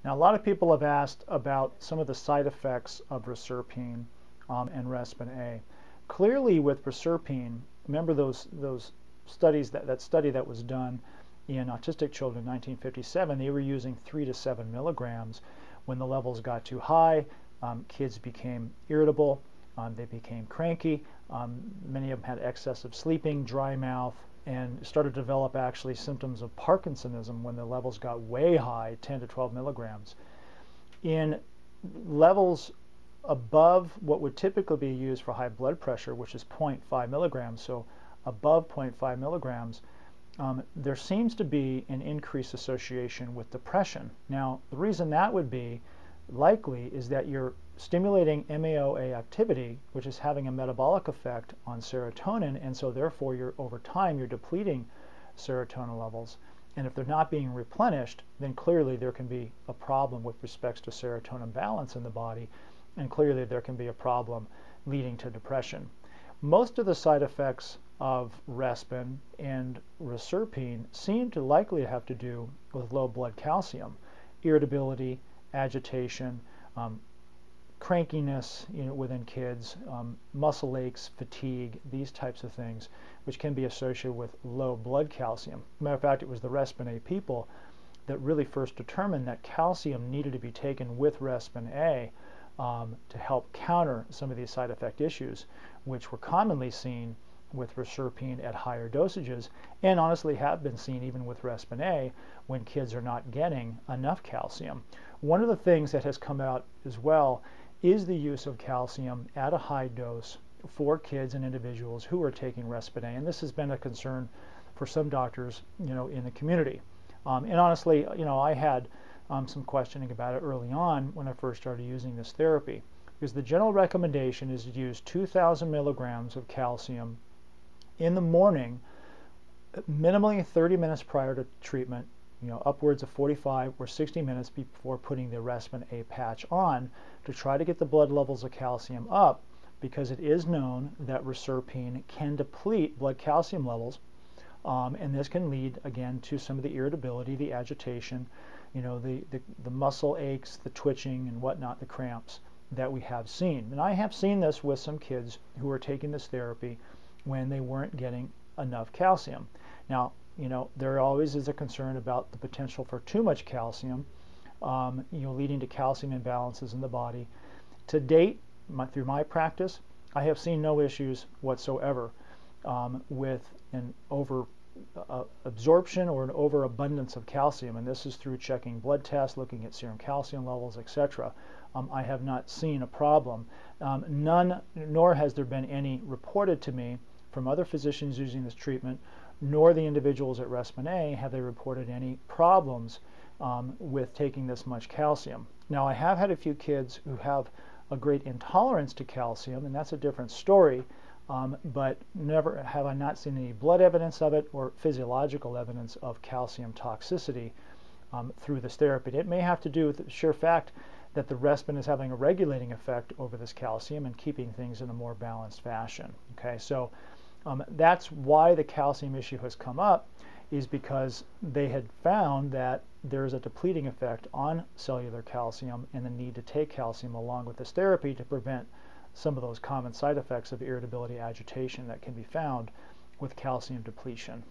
Now, a lot of people have asked about some of the side effects of Respen and Respen-A. Clearly with Respen, remember those studies, that study that was done in autistic children in 1957, they were using 3 to 7 milligrams. When the levels got too high, kids became irritable, they became cranky, many of them had excessive sleeping, dry mouth, and started to develop actually symptoms of Parkinsonism when the levels got way high, 10 to 12 milligrams. In levels above what would typically be used for high blood pressure, which is 0.5 milligrams, so above 0.5 milligrams, there seems to be an increased association with depression. Now, the reason that would be likely is that you're stimulating MAOA activity, which is having a metabolic effect on serotonin, and so therefore over time you're depleting serotonin levels. And if they're not being replenished, then clearly there can be a problem with respect to serotonin balance in the body, and clearly there can be a problem leading to depression. Most of the side effects of Respen and Respen seem to likely have to do with low blood calcium, irritability, agitation, crankiness within kids, muscle aches, fatigue, these types of things, which can be associated with low blood calcium. Matter of fact, it was the Respen-A people that really first determined that calcium needed to be taken with Respen-A to help counter some of these side effect issues, which were commonly seen with Respen at higher dosages, and honestly have been seen even with Respen-A when kids are not getting enough calcium. One of the things that has come out as well is the use of calcium at a high dose for kids and individuals who are taking Respen-A, and this has been a concern for some doctors, in the community. And honestly, I had some questioning about it early on when I first started using this therapy, because the general recommendation is to use 2,000 milligrams of calcium in the morning, minimally 30 minutes prior to treatment, upwards of 45 or 60 minutes before putting the Respen-A patch on, to try to get the blood levels of calcium up, because it is known that Respen can deplete blood calcium levels, and this can lead again to some of the irritability, the agitation, the muscle aches, the twitching and whatnot, the cramps that we have seen. And I have seen this with some kids who are taking this therapy when they weren't getting enough calcium. Now, there always is a concern about the potential for too much calcium, leading to calcium imbalances in the body. To date, through my practice, I have seen no issues whatsoever with an absorption or an overabundance of calcium, and this is through checking blood tests, looking at serum calcium levels, etc. I have not seen a problem. None, nor has there been any reported to me from other physicians using this treatment, nor the individuals at Respen-A have they reported any problems with taking this much calcium. Now, I have had a few kids who have a great intolerance to calcium, and that's a different story, but never have I not seen any blood evidence of it or physiological evidence of calcium toxicity through this therapy. It may have to do with the sheer fact that the Respen is having a regulating effect over this calcium and keeping things in a more balanced fashion. Okay, so that's why the calcium issue has come up, is because they had found that there's a depleting effect on cellular calcium and the need to take calcium along with this therapy to prevent some of those common side effects of irritability, agitation that can be found with calcium depletion.